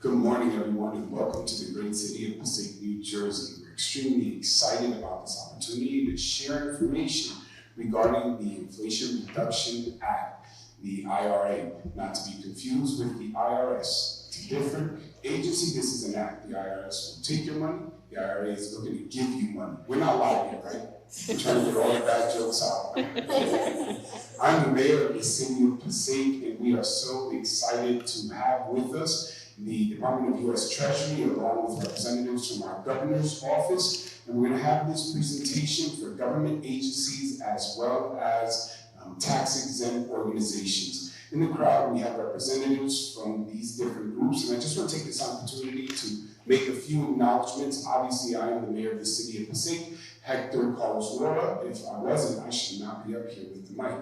Good morning, everyone, and welcome to the great city of Passaic, New Jersey. We're extremely excited about this opportunity to share information regarding the Inflation Reduction Act, the IRA, not to be confused with the IRS. It's a different agency. This is an act. The IRS will take your money. The IRA is looking to give you money. We're not lying here, right? We're trying to get all the bad jokes out. I'm the mayor of the City of Passaic, and we are so excited to have with us the Department of U.S. Treasury, along with representatives from our governor's office. And we're going to have this presentation for government agencies as well as tax-exempt organizations. In the crowd, we have representatives from these different groups, and I just want to take this opportunity to make a few acknowledgments. Obviously, I am the mayor of the City of Passaic. Hector calls Lora. If I wasn't, I should not be up here with the mic.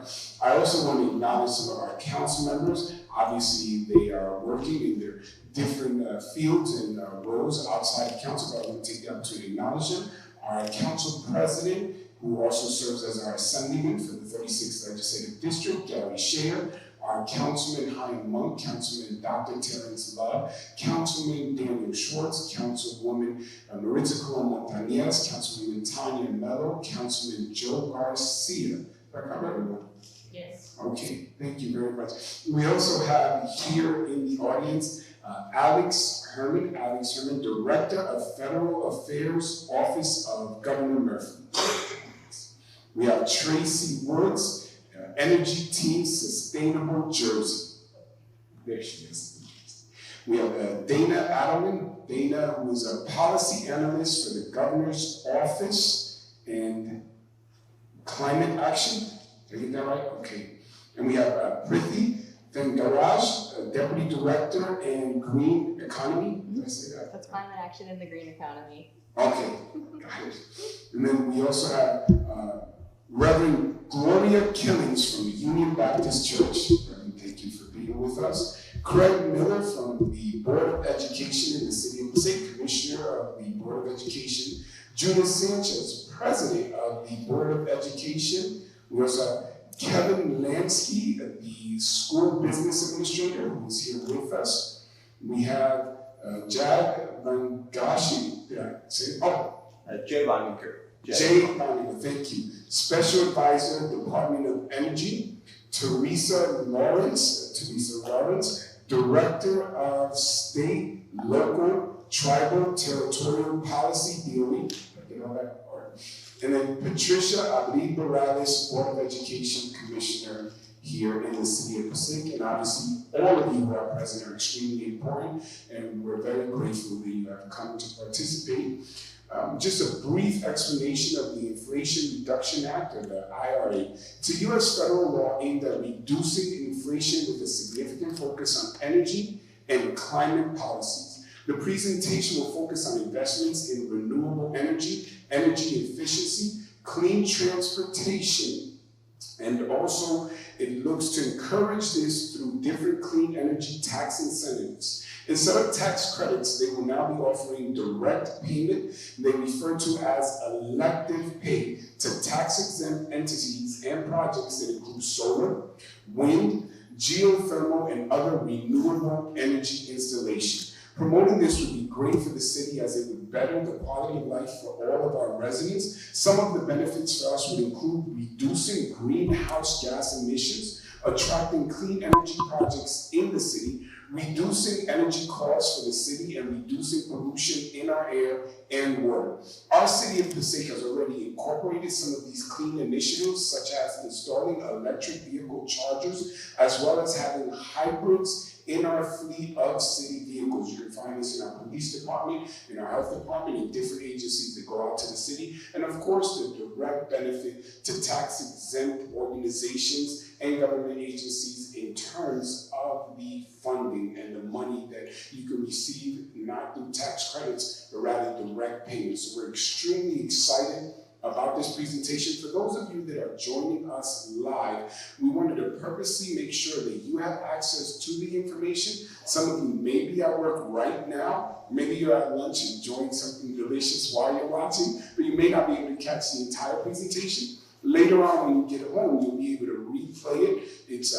I also want to acknowledge some of our council members. Obviously, they are working in their different fields and roles outside of council, but I want to take the opportunity to acknowledge them. Our council president, who also serves as our assemblyman for the 36th Legislative District, Gary Scher, our Councilman Chaim Monk, Councilman Dr. Terrence Love, Councilman Daniel Schwartz, Councilwoman Maritza Colon-Montañez, Councilwoman Tanya Mello, Councilman Joe Garcia. Did I cover everyone? Yes. Okay, thank you very much. We also have here in the audience Alex Herman, Director of Federal Affairs, Office of Governor Murphy. We have Tracy Woods, Energy Team Sustainable Jersey. There she is. We have Dana Adelman, who is a policy analyst for the Governor's Office and Climate Action. Did I get that right? Okay. And we have Prithi Vengaraj, Deputy Director in Green Economy. Did I say that? That's climate action in the green economy. Okay, got it. And then we also have Reverend Gloria Killings from the Union Baptist Church. Reverend, thank you for being with us. Craig Miller from the Board of Education in the City of Passaic, Commissioner of the Board of Education. Judith Sanchez, President of the Board of Education. We also have Kevin Lansky, the School Business Administrator, who is here with us. We have Jag Vangashi, did I say it? Jay Loninger. Jay Loninger, thank you. Special Advisor, Department of Energy. Teresa Lawrence, Director of State, Local, Tribal, Territorial Policy, DOE. Get all that part. And then Patricia Abdi Morales, Board of Education Commissioner here in the City of Passaic. And obviously, all of you who are present are extremely important, and we're very grateful that you have come to participate. Just a brief explanation of the Inflation Reduction Act, or the IRA. It's a U.S. federal law aimed at reducing inflation with a significant focus on energy and climate policies. The presentation will focus on investments in renewable energy, energy efficiency, clean transportation, and also it looks to encourage this through different clean energy tax incentives. Instead of tax credits, they will now be offering direct payment. They refer to as elective pay to tax-exempt entities and projects that include solar, wind, geothermal, and other renewable energy installation. Promoting this would be great for the city as it would better the quality of life for all of our residents. Some of the benefits for us would include reducing greenhouse gas emissions, attracting clean energy projects in the city, reducing energy costs for the city, and reducing pollution in our air and water. Our City of Passaic has already incorporated some of these clean initiatives, such as installing electric vehicle chargers, as well as having hybrids in our fleet of city vehicles. You can find this in our police department, in our health department, in different agencies that go out to the city. And of course, the direct benefit to tax-exempt organizations and government agencies in terms of the funding and the money that you can receive, not through tax credits, but rather direct payments. So we're extremely excited about this presentation. For those of you that are joining us live, we wanted to purposely make sure that you have access to the information. Some of you may be at work right now. Maybe you're at lunch enjoying something delicious while you're watching, but you may not be able to catch the entire presentation. Later on, when you get home, you'll be able to replay it. It's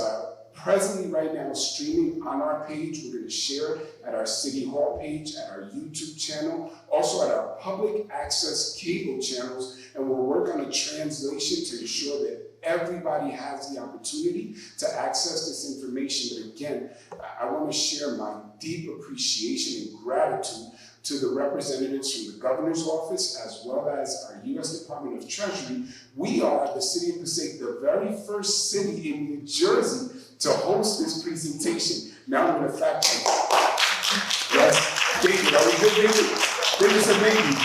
presently right now streaming on our page. We're going to share it at our City Hall page, at our YouTube channel, also at our public access cable channels, and we'll work on a translation to ensure that everybody has the opportunity to access this information. But again, I want to share my deep appreciation and gratitude to the representatives from the governor's office as well as our U.S. Department of Treasury. We are, the City of Passaic, the very first city in New Jersey to host this presentation. Now I'm going to fact check. Yes, David, are we good, David? David said maybe.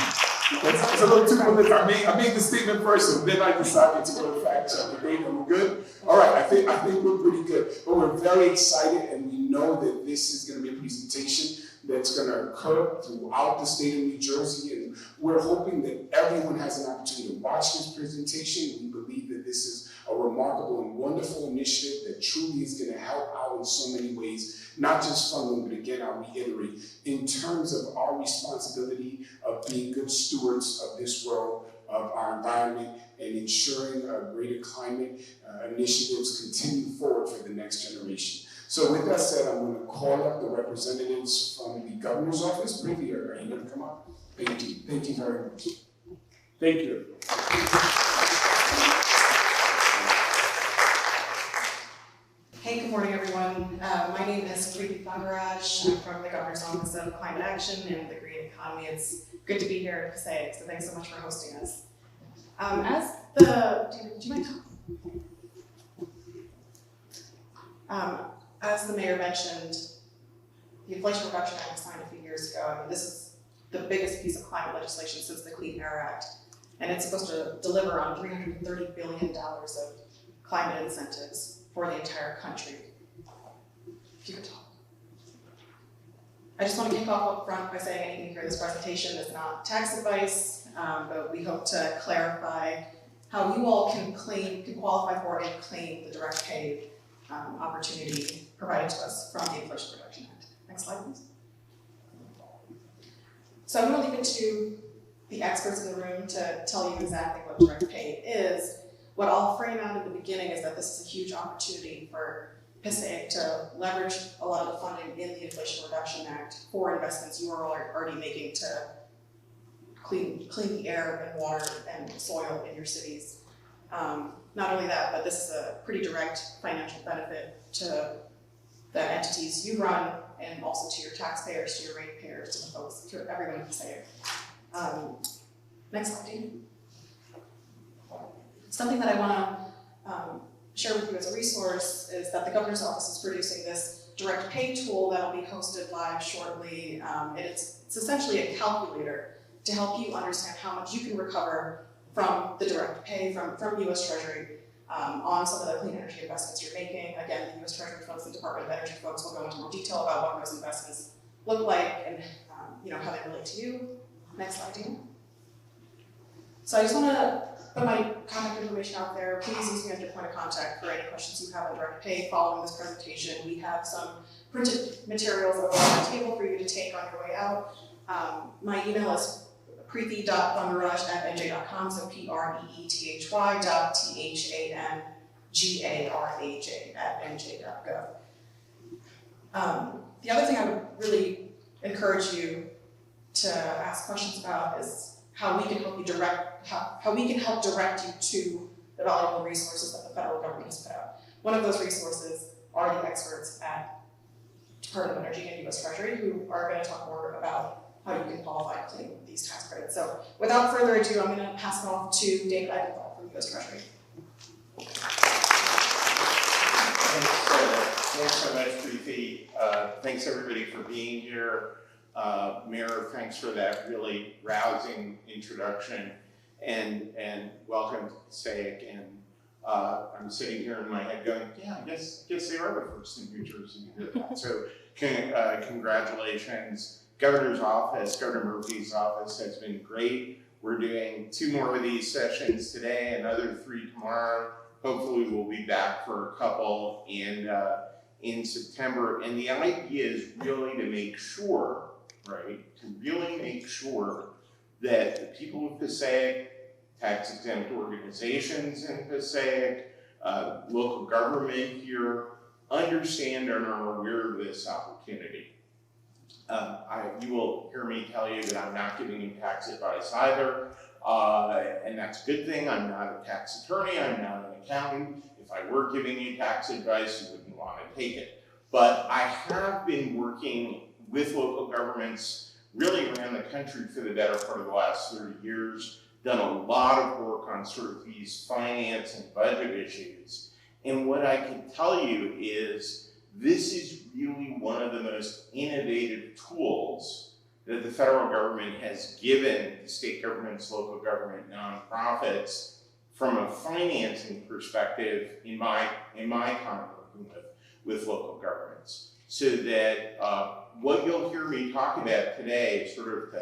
It's a little too political. I made the statement first, and then I decided to go fact check. David, are we good? All right, I think we're pretty good. But we're very excited, and we know that this is going to be a presentation that's going to occur throughout the state of New Jersey, and we're hoping that everyone has an opportunity to watch this presentation. We believe that this is a remarkable and wonderful initiative that truly is going to help out in so many ways, not just funding, but again, I'll reiterate, in terms of our responsibility of being good stewards of this world, of our environment, and ensuring greater climate initiatives continue forward for the next generation. So with that said, I'm going to call up the representatives from the governor's office. Briefly, are you going to come up? Thank you. Thank you very much. Thank you. Hey, good morning, everyone. My name is Preeti Thagaraj. I'm from the Governor's Office of Climate Action and the Green Economy. It's good to be here in Passaic, so thanks so much for hosting us. As the mayor mentioned, the Inflation Reduction Act was signed a few years ago. I mean, this is the biggest piece of climate legislation since the Clean Air Act, and it's supposed to deliver on $330 billion of climate incentives for the entire country. If you could talk. I just want to kick off up front by saying anything here in this presentation is not tax advice, but we hope to clarify how you all can qualify for and claim the direct pay opportunity provided to us from the Inflation Reduction Act. Next slide, please. So I'm going to leave it to the experts in the room to tell you exactly what direct pay is. What I'll frame out in the beginning is that this is a huge opportunity for Passaic to leverage a lot of the funding in the Inflation Reduction Act for investments you are already making to clean the air and water and soil in your cities. Not only that, but this is a pretty direct financial benefit to the entities you run and also to your taxpayers, to your ratepayers, to the folks, to everyone in Passaic. Next slide, Dean. Something that I want to share with you as a resource is that the governor's office is producing this direct pay tool that will be hosted live shortly. And it's essentially a calculator to help you understand how much you can recover from the direct pay from US Treasury on some of the clean energy investments you're making. Again, the US Treasury folks, the Department of Energy folks will go into more detail about what those investments look like and how they relate to you. Next slide, Dina. So I just want to put my contact information out there. Please use me as your point of contact for any questions you have on direct pay following this presentation. We have some printed materials over on the table for you to take on your way out. My email is preeti.thangaraj@nj.com, so preeti.thangaraj@nj.gov. The other thing I would really encourage you to ask questions about is how we can help you how we can help direct you to the valuable resources that the federal government has put out. One of those resources are the experts at Department of Energy and US Treasury who are going to talk more about how you can qualify to claim these tax credits. So without further ado, I'm going to pass it off to David Eichenthal from US Treasury. Thanks so much, Preeti. Thanks everybody for being here. Mayor, thanks for that really rousing introduction, and welcome to Passaic. And I'm sitting here in my head going, yeah, I guess they are the first in New Jersey to do that. So congratulations. Governor's office, Governor Murphy's office has been great. We're doing 2 more of these sessions today, another 3 tomorrow. Hopefully we'll be back for a couple in September. And the idea is really to make sure, that the people of Passaic, tax exempt organizations in Passaic, local government here, understand and are aware of this opportunity. You will hear me tell you that I'm not giving you tax advice either, and that's a good thing. I'm not a tax attorney, I'm not an accountant. If I were giving you tax advice, you wouldn't want to take it. But I have been working with local governments really around the country for the better part of the last 30 years, done a lot of work on sort of these finance and budget issues. And what I can tell you is this is really one of the most innovative tools that the federal government has given the state governments, local government, nonprofits from a financing perspective in my time working with local governments. So that what you'll hear me talk about today, sort of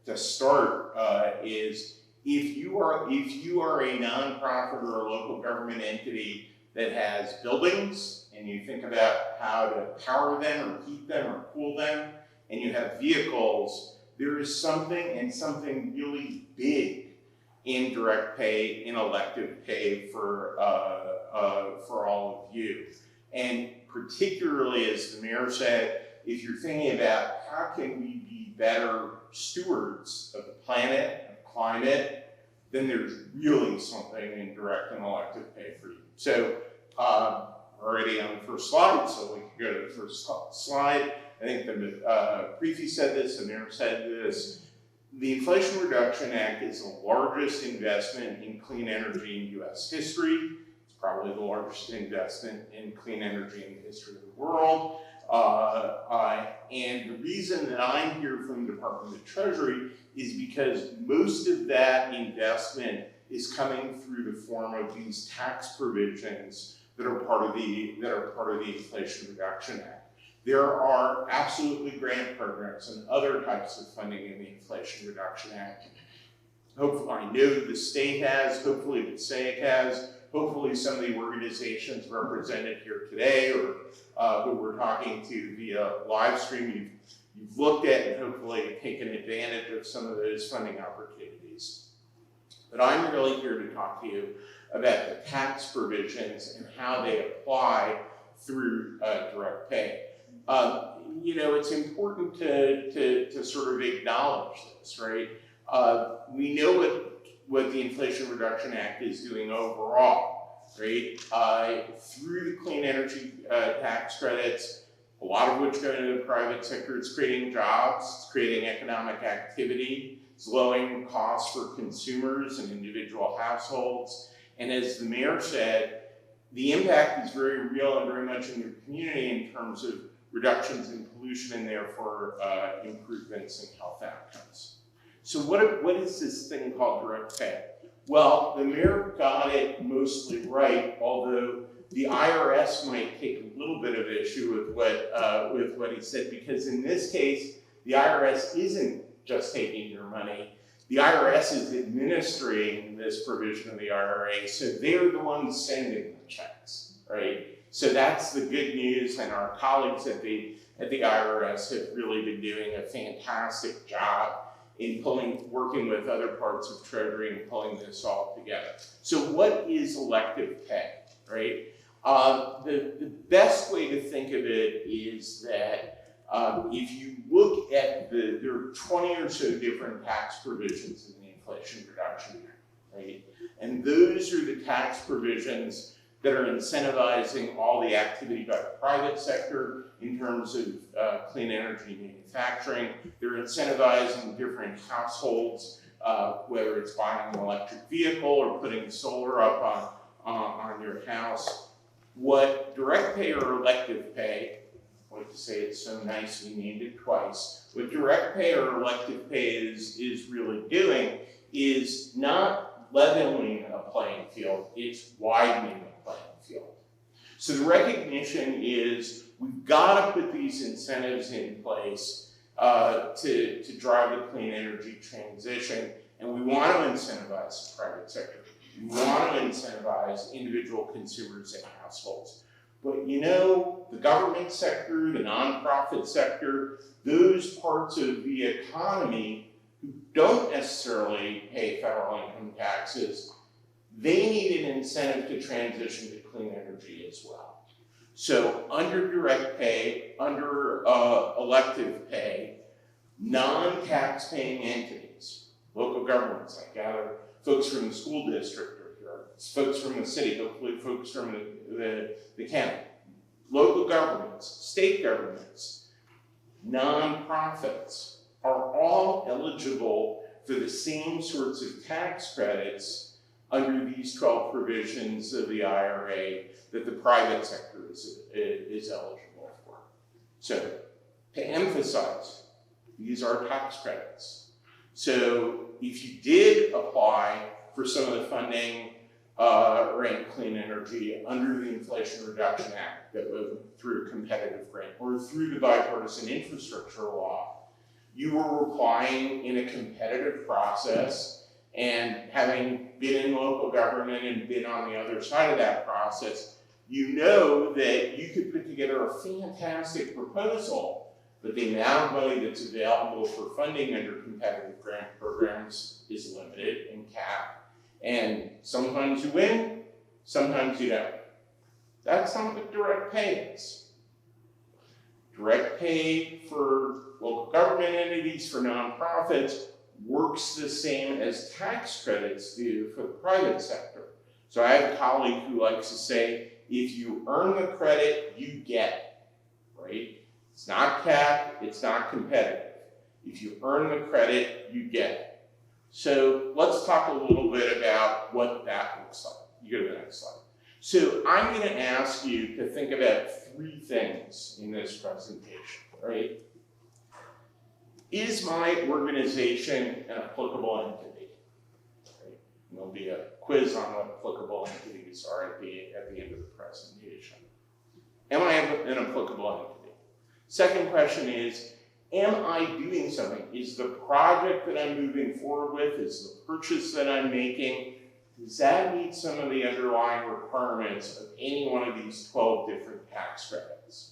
to start, is if you are a nonprofit or a local government entity that has buildings and you think about how to power them or heat them or cool them, and you have vehicles, there is something really big in direct pay, in elective pay for all of you. And particularly, as the mayor said, if you're thinking about how can we be better stewards of the planet, of climate, then there's really something in direct and elective pay for you. So already on the first slide, so we can go to the first slide. I think the Prefect said this, the mayor said this. The Inflation Reduction Act is the largest investment in clean energy in US history. It's probably the largest investment in clean energy in the history of the world. And the reason that I'm here from the Department of Treasury is because most of that investment is coming through the form of these tax provisions that are part of the Inflation Reduction Act. There are absolutely grant programs and other types of funding in the Inflation Reduction Act. Hopefully, I know the state has, hopefully Passaic has, hopefully some of the organizations represented here today or who we're talking to via live stream, you've looked at and hopefully taken advantage of some of those funding opportunities. But I'm really here to talk to you about the tax provisions and how they apply through direct pay. It's important to sort of acknowledge this, right? We know what the Inflation Reduction Act is doing overall, right? Through the clean energy tax credits, a lot of which go into the private sector, it's creating jobs, it's creating economic activity, it's lowering costs for consumers and individual households. And as the mayor said, the impact is very real and very much in your community in terms of reductions in pollution and therefore improvements in health outcomes. So what is this thing called direct pay? Well, the mayor got it mostly right, although the IRS might take a little bit of issue with what he said, because in this case, the IRS isn't just taking your money. The IRS is administering this provision of the IRA, so they're the ones sending the checks, right? So that's the good news, and our colleagues at the IRS have really been doing a fantastic job in working with other parts of Treasury and pulling this all together. So what is elective pay, right? The best way to think of it is that if you look at there are 20 or so different tax provisions in the Inflation Reduction Act, right? And those are the tax provisions that are incentivizing all the activity by the private sector in terms of clean energy manufacturing. They're incentivizing different households, whether it's buying an electric vehicle or putting solar up on your house. What direct pay or elective pay, I like to say it's so nice we named it twice, what direct pay or elective pay is really doing is not leveling a playing field, it's widening the playing field. So the recognition is we've got to put these incentives in place to drive the clean energy transition, and we want to incentivize the private sector. We want to incentivize individual consumers and households. But the government sector, the nonprofit sector, those parts of the economy who don't necessarily pay federal income taxes, they need an incentive to transition to clean energy as well. So under direct pay, under elective pay, non-tax-paying entities, local governments, I gather folks from the school district are here, folks from the city, hopefully folks from the county, local governments, state governments, nonprofits are all eligible for the same sorts of tax credits under these 12 provisions of the IRA that the private sector is eligible for. So to emphasize, these are tax credits. So if you did apply for some of the funding around clean energy under the Inflation Reduction Act that was through a competitive grant or through the bipartisan infrastructure law, you were applying in a competitive process, and having been in local government and been on the other side of that process, you know that you could put together a fantastic proposal, but the amount of money that's available for funding under competitive grant programs is limited and capped. And sometimes you win, sometimes you don't. That's not what direct pay is. Direct pay for local government entities, for nonprofits, works the same as tax credits do for the private sector. So I have a colleague who likes to say, if you earn the credit, you get it, right? It's not capped, it's not competitive. If you earn the credit, you get it. So let's talk a little bit about what that looks like. You go to the next slide. So I'm going to ask you to think about 3 things in this presentation, right? Is my organization an applicable entity? Right? And there'll be a quiz on what applicable entities are at the end of the presentation. Am I an applicable entity? Second question is, am I doing something? Is the project that I'm moving forward with, is the purchase that I'm making, does that meet some of the underlying requirements of any one of these 12 different tax credits?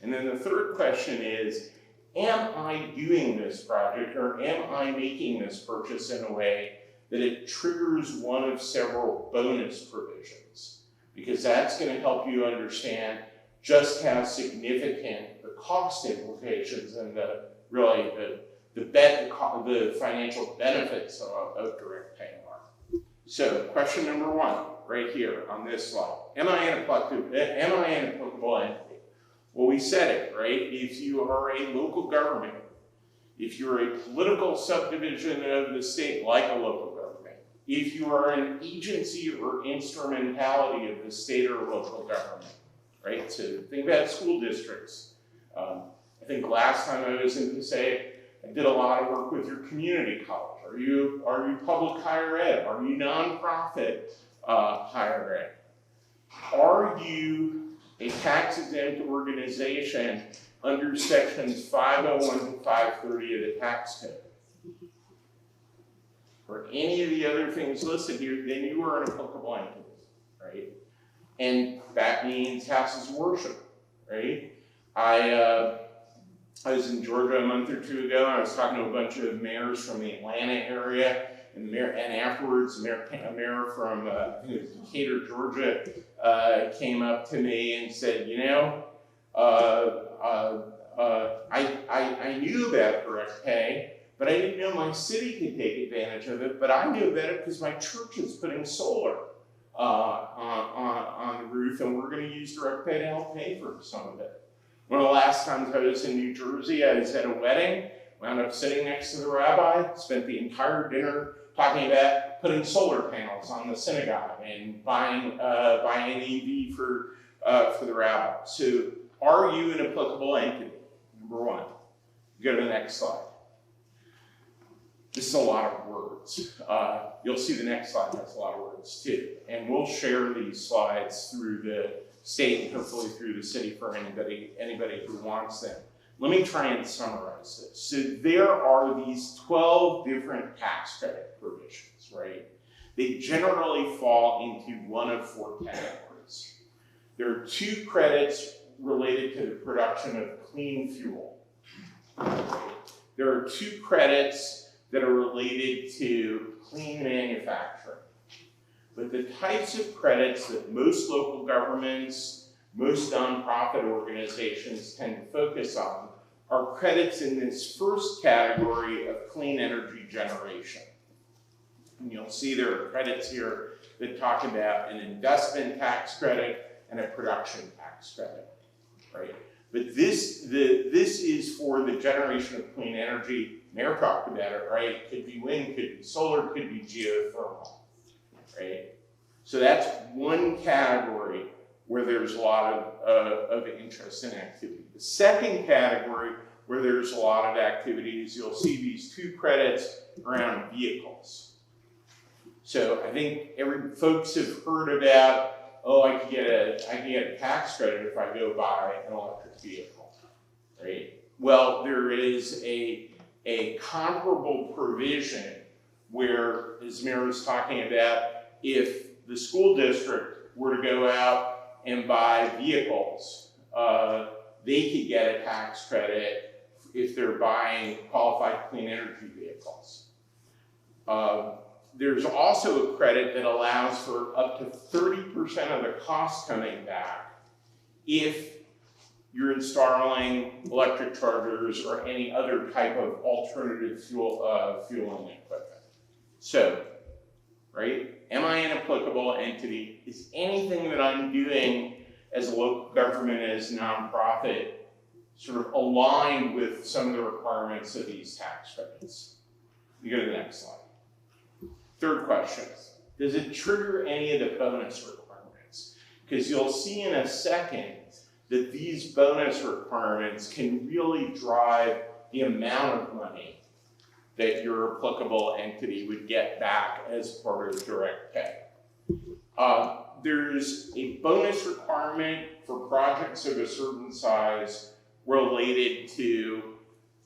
And then the third question is, am I doing this project, or am I making this purchase in a way that it triggers one of several bonus provisions? Because that's going to help you understand just how significant the cost implications and the financial benefits of direct pay are. So question number 1, right here on this slide. Am I an applicable entity? Well, we said it, right? If you are a local government, if you're a political subdivision of the state like a local government, if you are an agency or instrumentality of the state or local government, right? So think about school districts. I think last time I was in Passaic, I did a lot of work with your community college. Are you public higher ed? Are you nonprofit higher ed? Are you a tax-exempt organization under sections 501 to 530 of the tax code? For any of the other things listed here, then you are an applicable entity, right? And that means houses of worship, right? I was in Georgia a month or 2 ago, and I was talking to a bunch of mayors from the Atlanta area, and afterwards, a mayor from I think it was Decatur, Georgia, came up to me and said, you know, I knew about direct pay, but I didn't know my city could take advantage of it, but I knew about it because my church is putting solar on the roof, and we're going to use direct pay to help pay for some of it. One of the last times I was in New Jersey, I was at a wedding, wound up sitting next to the rabbi, spent the entire dinner talking about putting solar panels on the synagogue and buying an EV for the rabbi. So, are you an applicable entity? Number 1. Go to the next slide. This is a lot of words. You'll see the next slide has a lot of words too. And we'll share these slides through the state and hopefully through the city for anybody who wants them. Let me try and summarize this. So there are these 12 different tax credit provisions, right? They generally fall into one of 4 categories. There are 2 credits related to the production of clean fuel. There are 2 credits that are related to clean manufacturing. But the types of credits that most local governments, most nonprofit organizations tend to focus on are credits in this first category of clean energy generation. And you'll see there are credits here that talk about an investment tax credit and a production tax credit, right? But this is for the generation of clean energy. Mayor talked about it, right? Could be wind, could be solar, could be geothermal, right? So that's one category where there's a lot of interest and activity. The second category where there's a lot of activity is you'll see these two credits around vehicles. So I think folks have heard about, oh, I can get a tax credit if I go buy an electric vehicle, right? Well, there is a comparable provision where, as Mayor was talking about, if the school district were to go out and buy vehicles, they could get a tax credit if they're buying qualified clean energy vehicles. There's also a credit that allows for up to 30% of the cost coming back if you're installing electric chargers or any other type of alternative fueling equipment. So, right, am I an applicable entity? Is anything that I'm doing as a local government, as a nonprofit, sort of aligned with some of the requirements of these tax credits? You go to the next slide. Third question, does it trigger any of the bonus requirements? Because you'll see in a second that these bonus requirements can really drive the amount of money that your applicable entity would get back as part of direct pay. There's a bonus requirement for projects of a certain size related to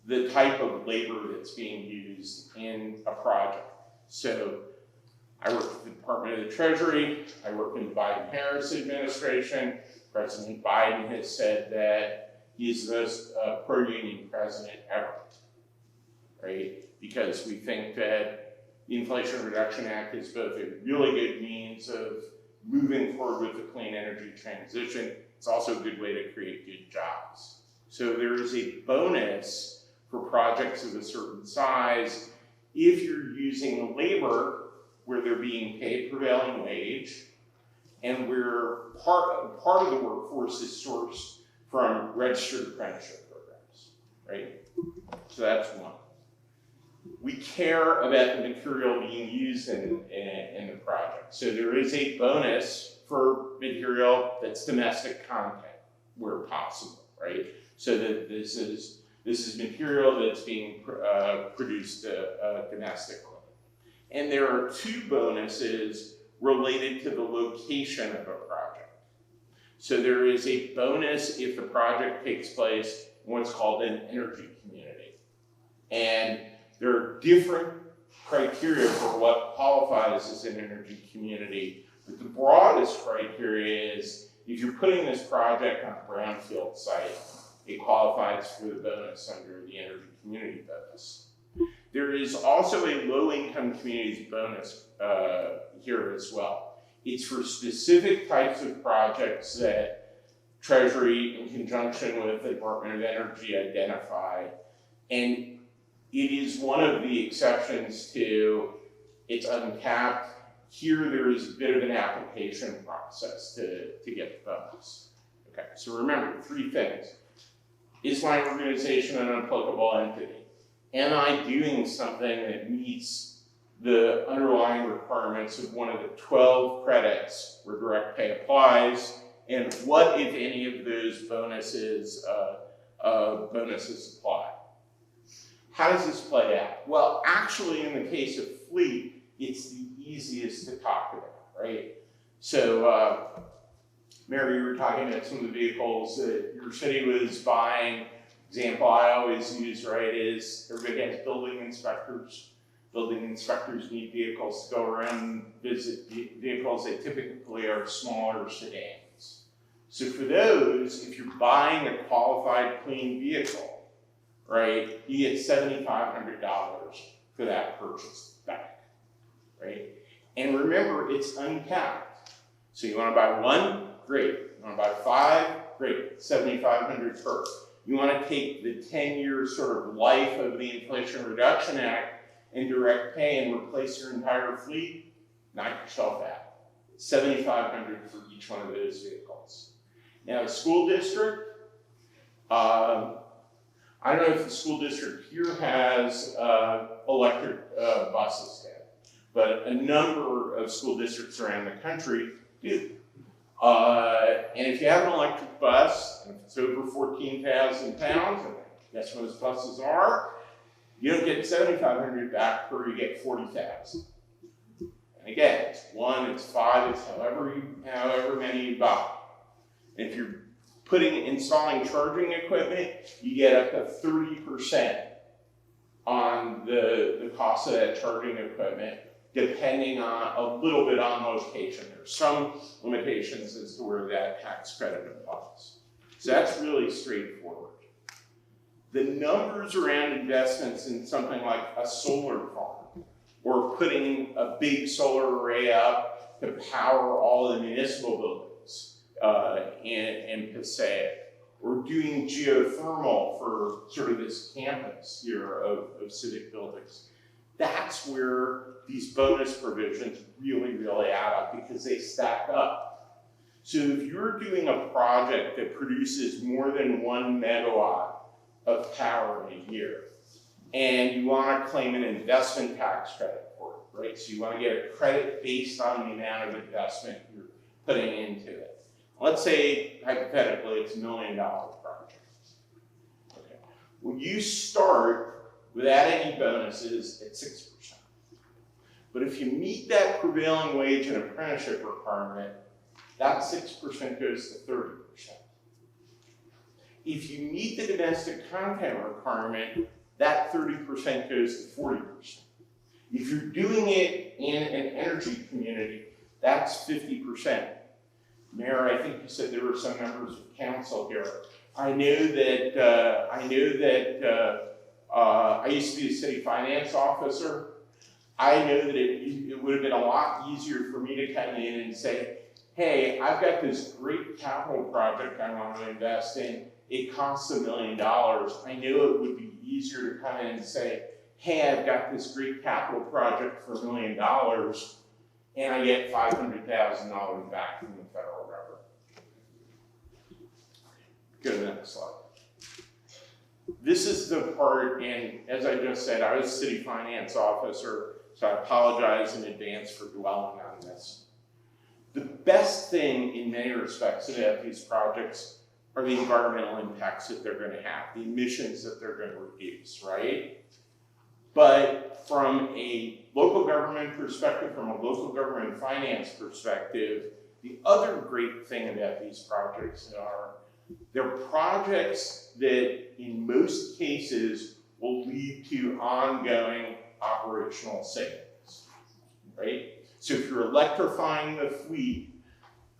the type of labor that's being used in a project. So I work with the Department of the Treasury, I work in the Biden-Harris administration. President Biden has said that he's the most pro-union president ever, right? Because we think that the Inflation Reduction Act is both a really good means of moving forward with the clean energy transition. It's also a good way to create good jobs. So there is a bonus for projects of a certain size if you're using labor where they're being paid prevailing wage and where part of the workforce is sourced from registered apprenticeship programs, right? So that's one. We care about the material being used in the project. So there is a bonus for material that's domestic content where possible, right? So that this is material that's being produced domestically. And there are two bonuses related to the location of a project. So there is a bonus if the project takes place in what's called an energy community. And there are different criteria for what qualifies as an energy community, but the broadest criteria is if you're putting this project on a brownfield site, it qualifies for the bonus under the energy community bonus. There is also a low-income communities bonus here as well. It's for specific types of projects that Treasury, in conjunction with the Department of Energy, identify, and it is one of the exceptions to it's uncapped. Here there is a bit of an application process to get the bonus. Okay, so remember three things. Is my organization an applicable entity? Am I doing something that meets the underlying requirements of one of the 12 credits where direct pay applies? And what, if any, of those bonuses apply? How does this play out? Well, actually, in the case of fleet, it's the easiest to talk about, right? So, Mary, you were talking about some of the vehicles that your city was buying. Example I always use, right, is everybody has building inspectors. Building inspectors need vehicles to go around and visit vehicles. They typically are smaller sedans. So for those, if you're buying a qualified clean vehicle, right, you get $7,500 for that purchase back, right? And remember, it's uncapped. So you want to buy one? Great. You want to buy 5? Great, $7,500 per. You want to take the 10-year sort of life of the Inflation Reduction Act and direct pay and replace your entire fleet? Knock yourself out. $7,500 for each one of those vehicles. Now, a school district, I don't know if the school district here has electric buses yet, but a number of school districts around the country do. And if you have an electric bus, and if it's over 14,000 pounds, and guess most buses are, you don't get $7,500 back per, you get $40,000. And again, it's 1, it's 5, it's however many you buy. And if you're installing charging equipment, you get up to 30% on the cost of that charging equipment, depending on a little bit on location. There's some limitations as to where that tax credit applies. So that's really straightforward. The numbers around investments in something like a solar farm, or putting a big solar array up to power all the municipal buildings in Passaic, or doing geothermal for sort of this campus here of civic buildings. That's where these bonus provisions really add up, because they stack up. So if you're doing a project that produces more than 1 megawatt of power in a year, and you want to claim an investment tax credit for it, right? So you want to get a credit based on the amount of investment you're putting into it. Let's say, hypothetically, it's $1 million project. Okay. Well, you start without any bonuses at 6%. But if you meet that prevailing wage and apprenticeship requirement, that 6% goes to 30%. If you meet the domestic content requirement, that 30% goes to 40%. If you're doing it in an energy community, that's 50%. Mayor, I think you said there were some members of council here. I know that I used to be a city finance officer. I know that it would have been a lot easier for me to come in and say, hey, I've got this great capital project I want to invest in. It costs $1 million. I knew it would be easier to come in and say, hey, I've got this great capital project for $1 million, and I get $500,000 back from the federal government. Go to the next slide. This is the part, and as I just said, I was a city finance officer, so I apologize in advance for dwelling on this. The best thing in many respects about these projects are the environmental impacts that they're going to have, the emissions that they're going to reduce, right? But from a local government perspective, from a local government finance perspective, the other great thing about these projects are they're projects that in most cases will lead to ongoing operational savings, right? So if you're electrifying the fleet,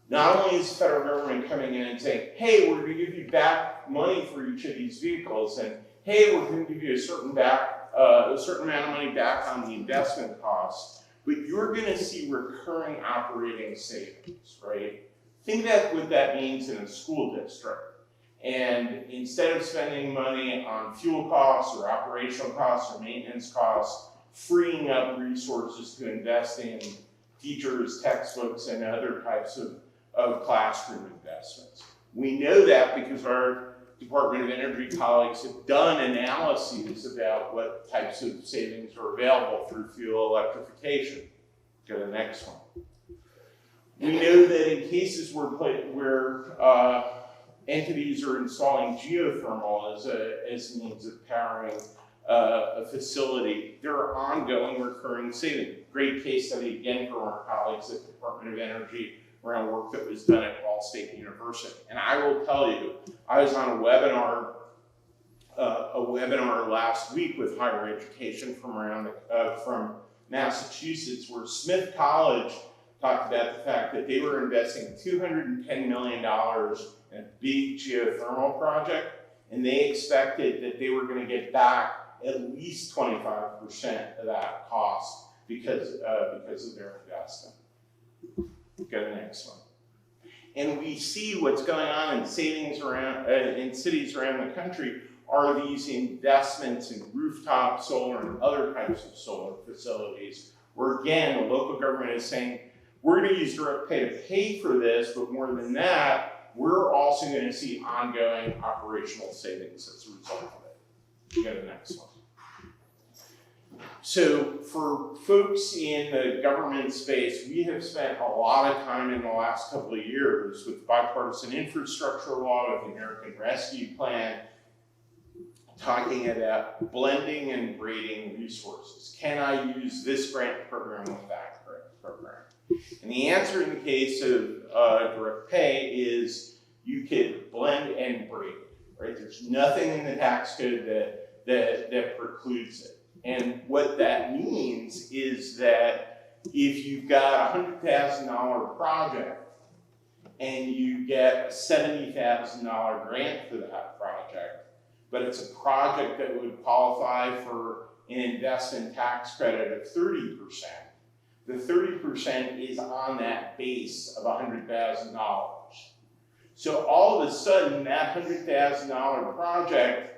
not only is the federal government coming in and saying, hey, we're going to give you back money for each of these vehicles, and hey, we're going to give you a certain amount of money back on the investment costs, but you're going to see recurring operating savings, right? Think about what that means in a school district. And instead of spending money on fuel costs or operational costs or maintenance costs, freeing up resources to invest in teachers, textbooks, and other types of classroom investments. We know that because our Department of Energy colleagues have done analyses about what types of savings are available through fuel electrification. Go to the next one. We know that in cases where entities are installing geothermal as a means of powering a facility, there are ongoing recurring savings. Great case study again from our colleagues at the Department of Energy around work that was done at Ball State University. And I will tell you, I was on a webinar last week with higher education from Massachusetts, where Smith College talked about the fact that they were investing $210 million in a big geothermal project, and they expected that they were going to get back at least 25% of that cost because of their investment. Go to the next one. And we see what's going on in savings around, in cities around the country are these investments in rooftop solar and other types of solar facilities, where again, the local government is saying, we're gonna use direct pay to pay for this, but more than that, we're also gonna see ongoing operational savings as a result of it. Go to the next one. So for folks in the government space, we have spent a lot of time in the last couple of years with bipartisan infrastructure law, with the American Rescue Plan, talking about blending and grading resources. Can I use this grant program with that grant program? And the answer in the case of direct pay is you could blend and grade, right? There's nothing in the tax code that precludes it. And what that means is that if you've got a $100,000 project and you get a $70,000 grant for that project, but it's a project that would qualify for an investment tax credit of 30%, the 30% is on that base of $100,000. So all of a sudden, that $100,000 project,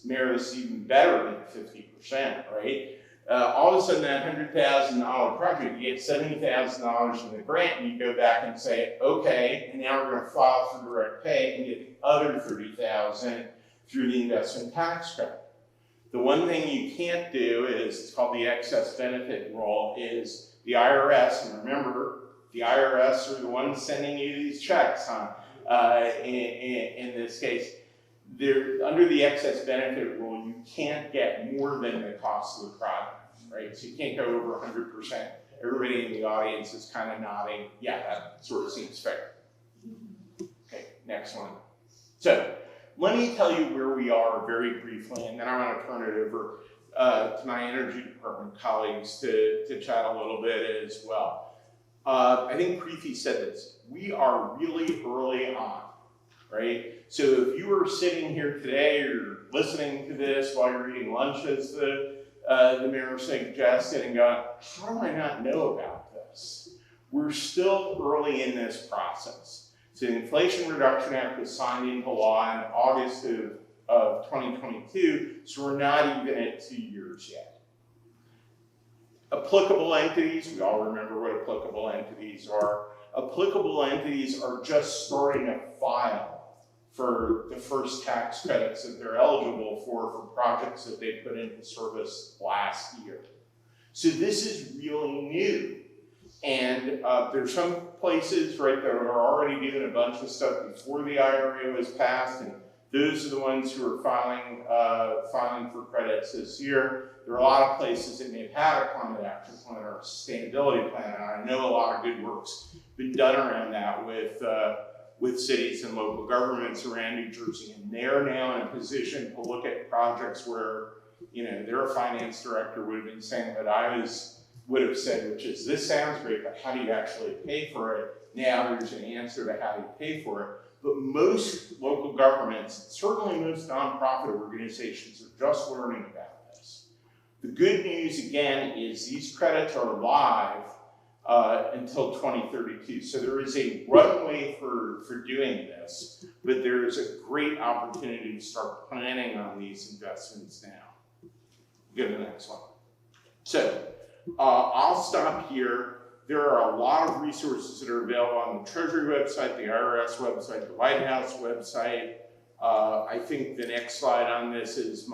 Mayor, this is even better than 50%, right? All of a sudden, that $100,000 project, you get $70,000 in the grant, and you go back and say, okay, and now we're going to file for direct pay and get the other $30,000 through the investment tax credit. The one thing you can't do is, it's called the excess benefit rule, is the IRS, and remember, the IRS are the ones sending you these checks, huh? In this case, under the excess benefit rule, you can't get more than the cost of the project, right? So you can't go over 100%. Everybody in the audience is kind of nodding, yeah, that sort of seems fair. Okay, next one. So, let me tell you where we are very briefly, and then I want to turn it over to my energy department colleagues to chat a little bit as well. I think Preeti said this. We are really early on, right? So if you were sitting here today or listening to this while you're eating lunch, as the mayor suggested, and going, how do I not know about this? We're still early in this process. So the Inflation Reduction Act was signed into law in August of 2022, so we're not even at 2 years yet. Applicable entities, we all remember what applicable entities are. Applicable entities are just starting to file for the first tax credits that they're eligible for projects that they put into service last year. So this is really new. And there's some places, right, that are already doing a bunch of stuff before the IRA was passed, and those are the ones who are filing for credits this year. There are a lot of places that may have had a climate action plan or a sustainability plan, and I know a lot of good work's been done around that with cities and local governments around New Jersey, and they're now in a position to look at projects where, you know, their finance director would have been saying that would have said, which is, this sounds great, but how do you actually pay for it? Now there's an answer to how you pay for it. But most local governments, certainly most nonprofit organizations, are just learning about this. The good news, again, is these credits are live until 2032. So there is a runway for doing this, but there is a great opportunity to start planning on these investments now. Go to the next one. So, I'll stop here. There are a lot of resources that are available on the Treasury website, the IRS website, the White House website. I think the next slide on this is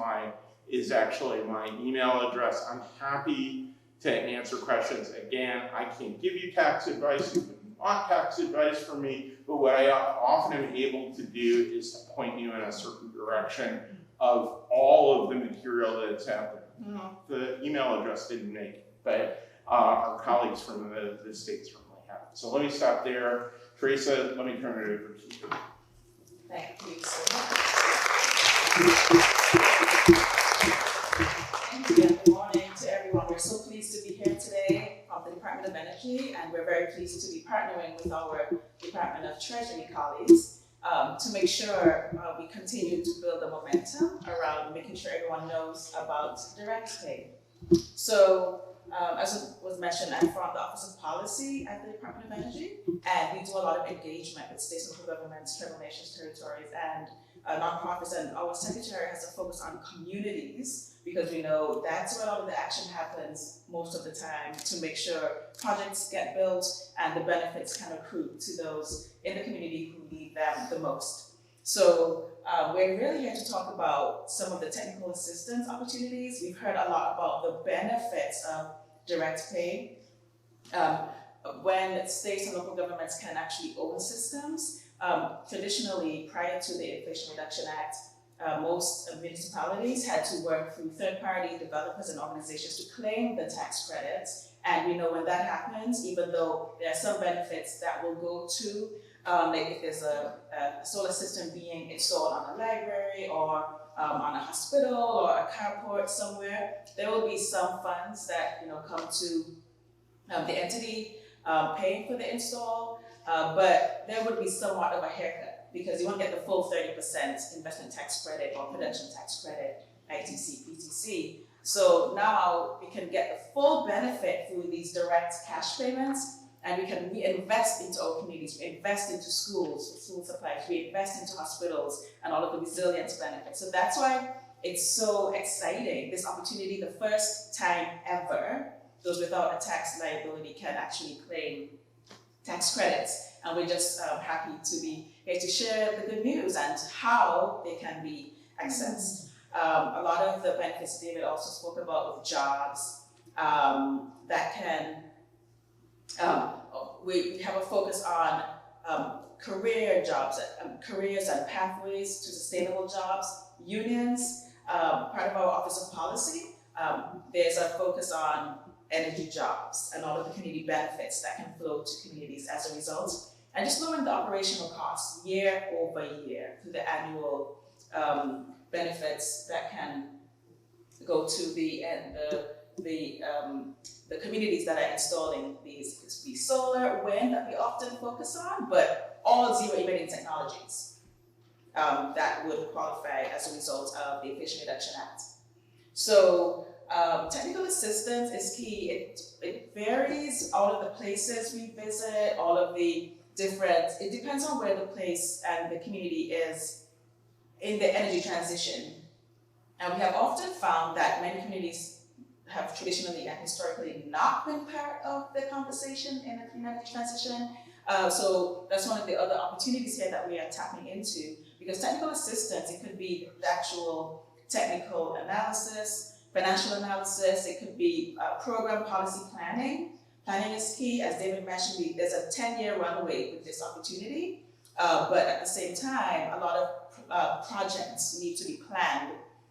actually my email address. I'm happy to answer questions. Again, I can't give you tax advice. You wouldn't want tax advice from me, but what I often am able to do is to point you in a certain direction of all of the material that's out there. The email address didn't make it, but our colleagues from the state certainly have it. So let me stop there. Teresa, let me turn it over to you. Thank you so much. Thank you and good morning to everyone. We're so pleased to be here today from the Department of Energy, and we're very pleased to be partnering with our Department of Treasury colleagues to make sure we continue to build the momentum around making sure everyone knows about direct pay. So as was mentioned, I'm from the Office of Policy at the Department of Energy, and we do a lot of engagement with states and local governments, tribal nations, territories, and nonprofits. And our secretary has a focus on communities because we know that's where a lot of the action happens most of the time to make sure projects get built and the benefits can accrue to those in the community who need them the most. So we're really here to talk about some of the technical assistance opportunities. We've heard a lot about the benefits of direct pay. When states and local governments can actually own systems, traditionally prior to the Inflation Reduction Act, most municipalities had to work through third-party developers and organizations to claim the tax credits. And we know when that happens, even though there are some benefits that will go to like if there's a solar system being installed on a library or on a hospital or a carport somewhere, there will be some funds that come to the entity paying for the install, but there would be somewhat of a haircut because you won't get the full 30% investment tax credit or production tax credit, ITC, PTC. So now we can get the full benefit through these direct cash payments, and we can reinvest into our communities, we invest into schools, school supplies, we invest into hospitals and all of the resilience benefits. So that's why it's so exciting, this opportunity, the first time ever, those without a tax liability can actually claim tax credits. And we're just happy to be here to share the good news and how they can be accessed. A lot of the benefits David also spoke about with jobs that can, we have a focus on career jobs, careers and pathways to sustainable jobs, unions. Part of our Office of Policy, there's a focus on energy jobs and all of the community benefits that can flow to communities as a result. And just lowering the operational costs year over year through the annual benefits that can go to the communities that are installing these. It could be solar, wind that we often focus on, but all zero emitting technologies that would qualify as a result of the Inflation Reduction Act. So technical assistance is key. It varies all of the places we visit, all of the different, it depends on where the place and the community is in the energy transition. And we have often found that many communities have traditionally and historically not been part of the conversation in the clean energy transition. So that's one of the other opportunities here that we are tapping into, because technical assistance, it could be the actual technical analysis, financial analysis, it could be program policy planning. Planning is key. As David mentioned, there's a 10-year runway with this opportunity, but at the same time, a lot of projects need to be planned,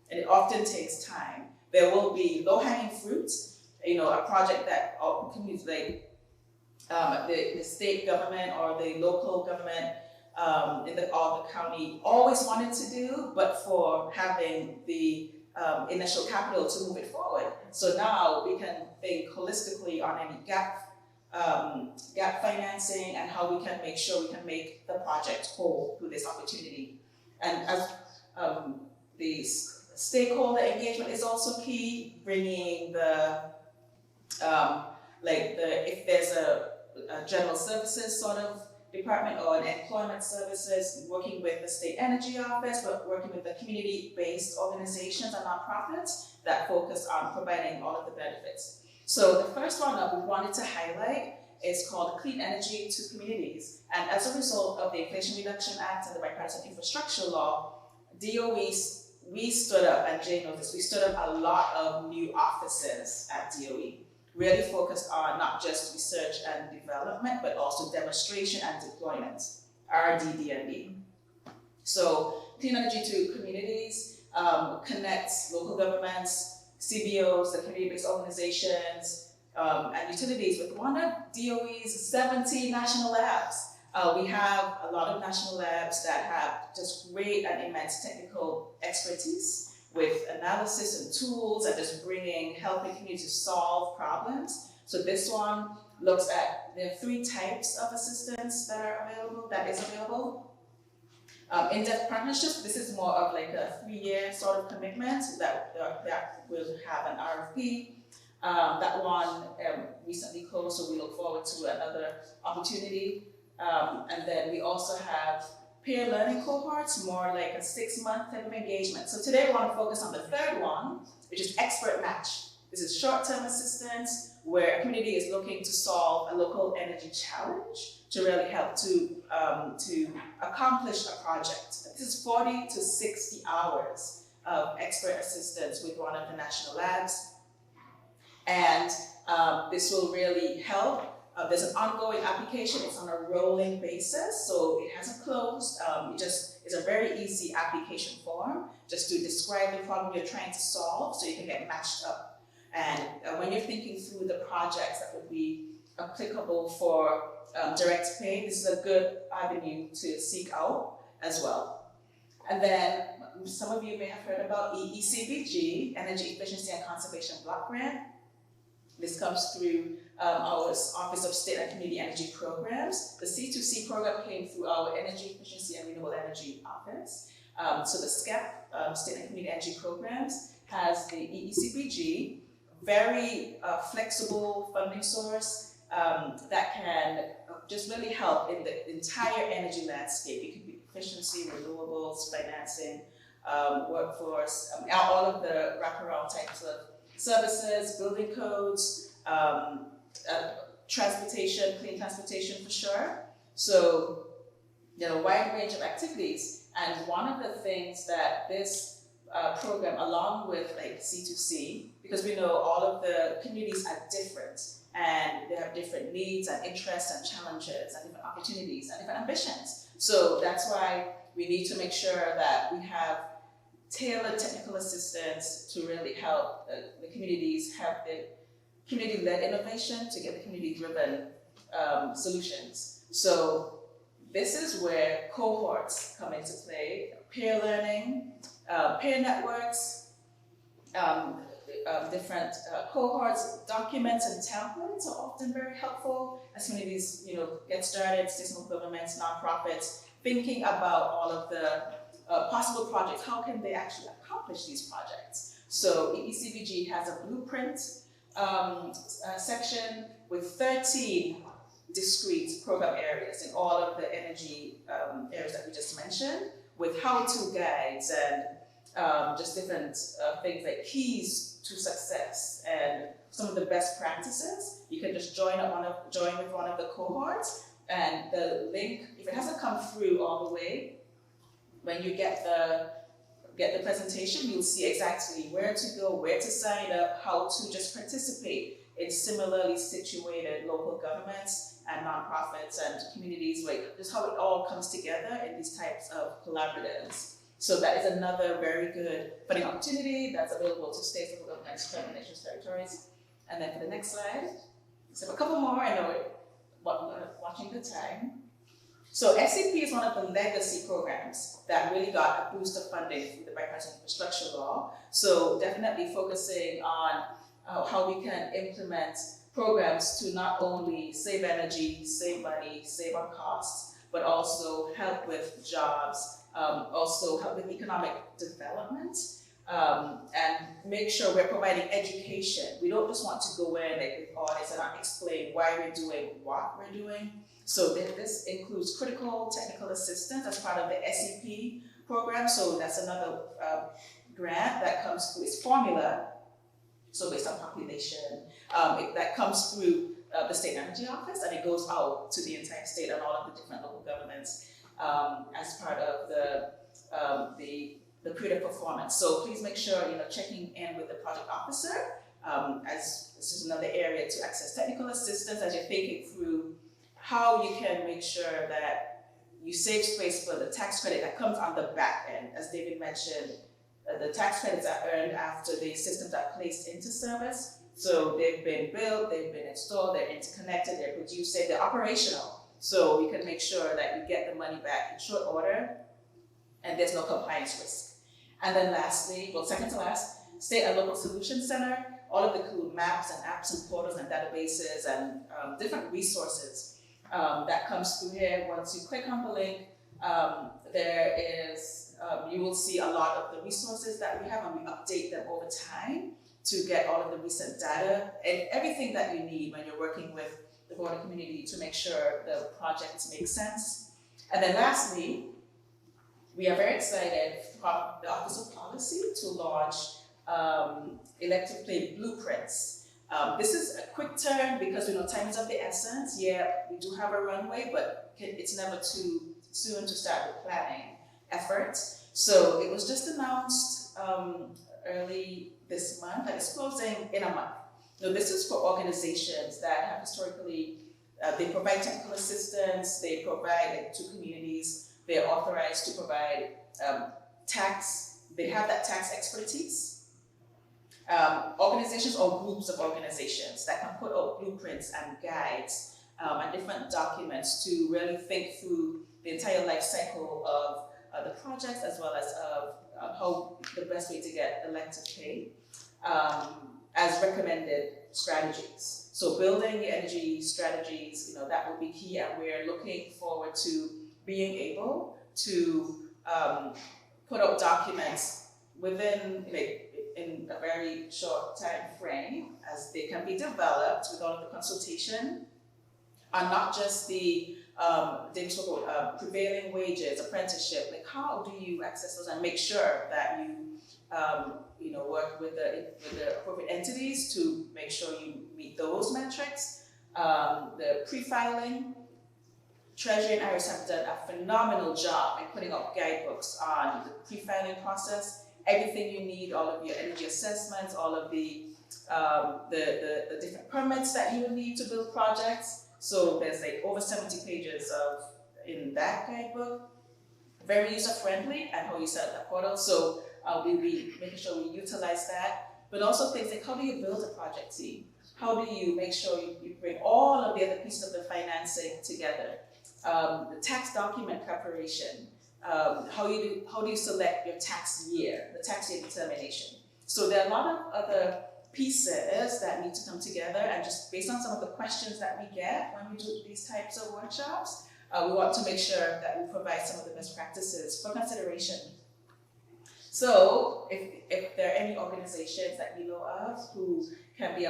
and it often takes time. There will be low-hanging fruits, a project that communities like the state government or the local government in the county always wanted to do, but for having the initial capital to move it forward. So now we can think holistically on any gap financing and how we can make sure we can make the project whole through this opportunity. And as the stakeholder engagement is also key, bringing if there's a general services sort of department or an employment services, working with the state energy office, but working with the community-based organizations and nonprofits that focus on providing all of the benefits. So the first one that we wanted to highlight is called Clean Energy to Communities. And as a result of the Inflation Reduction Act and the Bipartisan Infrastructure Law, DOE, we stood up, and Jay knows this, we stood up a lot of new offices at DOE, really focused on not just research and development, but also demonstration and deployment, RDD&D. So Clean Energy to Communities connects local governments, CBOs, the community-based organizations, and utilities with one of DOE's 70 national labs. We have a lot of national labs that have just great and immense technical expertise with analysis and tools and just helping communities solve problems. So this one looks at, there are 3 types of assistance that is available. In-depth partnerships, this is more of like a 3-year sort of commitment that will have an RFP. That one recently closed, so we look forward to another opportunity. And then we also have peer learning cohorts, more like a 6-month type of engagement. So today we want to focus on the third one, which is expert match. This is short-term assistance where a community is looking to solve a local energy challenge to really help to accomplish a project. This is 40 to 60 hours of expert assistance with one of the national labs. And this will really help. There's an ongoing application, it's on a rolling basis, so it hasn't closed. It's a very easy application form, just to describe the problem you're trying to solve so you can get matched up. And when you're thinking through the projects that would be applicable for direct pay, this is a good avenue to seek out as well. And then some of you may have heard about EECBG, Energy Efficiency and Conservation Block Grant. This comes through our Office of State and Community Energy Programs. The C2C program came through our Energy Efficiency and Renewable Energy Office. So the SCEP, State and Community Energy Programs, has the EECBG, very flexible funding source that can just really help in the entire energy landscape. It could be efficiency, renewables, financing, workforce, all of the wraparound types of services, building codes, transportation, clean transportation for sure. So, a wide range of activities. And one of the things that this program, along with like C2C, because we know all of the communities are different and they have different needs and interests and challenges and different opportunities and different ambitions. So that's why we need to make sure that we have tailored technical assistance to really help the communities have the community-led innovation to get the community-driven solutions. So this is where cohorts come into play, peer learning, peer networks, different cohorts, documents and templates are often very helpful as communities get started, state and local governments, nonprofits, thinking about all of the possible projects. How can they actually accomplish these projects? So EECBG has a blueprint section with 13 discrete program areas in all of the energy areas that we just mentioned, with how-to guides and just different things like keys to success and some of the best practices. You can just join with one of the cohorts, and the link, if it hasn't come through all the way, when you get the presentation, you'll see exactly where to go, where to sign up, how to just participate in similarly situated local governments and nonprofits and communities, like just how it all comes together in these types of collaboratives. So that is another very good funding opportunity that's available to states, local governments, tribal nations, territories. And then for the next slide, so a couple more, I know it, watching the time. So SCP is one of the legacy programs that really got a boost of funding through the bipartisan infrastructure law. So definitely focusing on how we can implement programs to not only save energy, save money, save on costs, but also help with jobs, also help with economic development, and make sure we're providing education. We don't just want to go in like with audits and not explain why we're doing what we're doing. So this includes critical technical assistance as part of the SEP program. So that's another grant that comes through its formula. So based on population, that comes through the State Energy Office, and it goes out to the entire state and all of the different local governments as part of the period of performance. So please make sure checking in with the project officer, as this is another area to access technical assistance as you're thinking through how you can make sure that you save space for the tax credit that comes on the back end. As David mentioned, the tax credits are earned after the systems are placed into service. So they've been built, they've been installed, they're interconnected, they're producing, they're operational. So we can make sure that you get the money back in short order and there's no compliance risk. And then lastly, well, second to last, State and Local Solutions Center, all of the cool maps and apps and portals and databases and different resources that comes through here. Once you click on the link, there is, you will see a lot of the resources that we have, and we update them over time to get all of the recent data and everything that you need when you're working with the broader community to make sure the projects make sense. And then lastly, we are very excited from the Office of Policy to launch electric plate blueprints. This is a quick turn because we know time is of the essence. Yeah, we do have a runway, but it's never too soon to start the planning effort. So it was just announced early this month that it's closing in a month. Now this is for organizations that have historically, they provide technical assistance, they provide to communities, they're authorized to provide tax, they have that tax expertise. Organizations or groups of organizations that can put out blueprints and guides and different documents to really think through the entire life cycle of the projects as well as how the best way to get elective pay as recommended strategies. So building energy strategies, that will be key, and we're looking forward to being able to put out documents within in a very short time frame as they can be developed with all of the consultation on not just the prevailing wages, apprenticeship, like how do you access those and make sure that you work with the appropriate entities to make sure you meet those metrics. The pre-filing, Treasury and IRS have done a phenomenal job in putting out guidebooks on the pre-filing process, everything you need, all of your energy assessments, all of the different permits that you will need to build projects. So there's like over 70 pages in that guidebook, very user-friendly and how you set up that portal. So we'll be making sure we utilize that, but also things like how do you build a project team? How do you make sure you bring all of the other pieces of the financing together? The tax document preparation, how do you select your tax year, the tax year determination. So there are a lot of other pieces that need to come together, and just based on some of the questions that we get when we do these types of workshops, we want to make sure that we provide some of the best practices for consideration. So if there are any organizations that you know of who can be